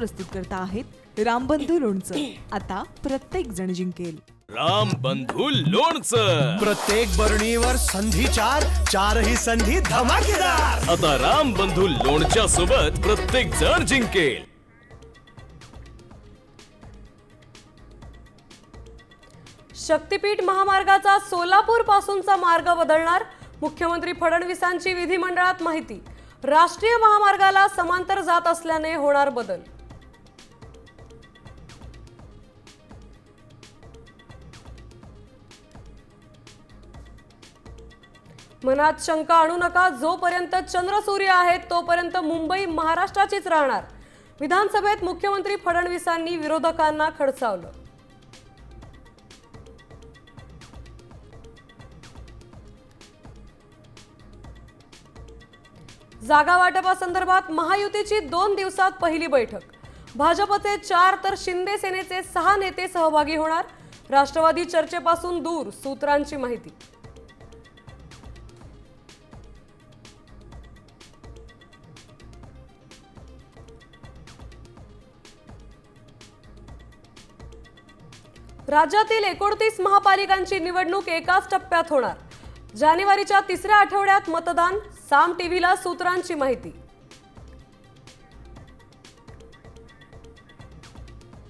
प्रस्तुत करता आहेत रामबंधू लोणचं. आता प्रत्येक जण जिंकेल. रामबंधू लोणचं. प्रत्येक बरणीवर संधी चार, चारही संधी धमाकेदार. आता रामबंधू लोणच्या सोबत प्रत्येक जण जिंकेल. शक्तीपीठ महामार्गाचा सोलापूर पासूनचा मार्ग बदलणार. मुख्यमंत्री फडणवीसांची विधिमंडळात माहिती. राष्ट्रीय महामार्गाला समांतर जात असल्याने होणार बदल. मनात शंका आणू नका. जोपर्यंत चंद्र सूर्य आहेत तोपर्यंत मुंबई महाराष्ट्राचीच राहणार. विधानसभेत मुख्यमंत्री फडणवीसांनी विरोधकांना खडसावलं. जागा वाटपासंदर्भात महायुतीची 2 दिवसात पहिली बैठक. भाजपचे 4 तर शिंदे सेनेचे 6 नेते सहभागी होणार. राष्ट्रवादी चर्चेपासून दूर, सूत्रांची माहिती. राज्यातील 29 महापालिकांची निवडणूक एकाच टप्प्यात होणार. जानेवारीच्या 3ऱ्या आठवड्यात मतदान. साम टीव्हीला सूत्रांची माहिती.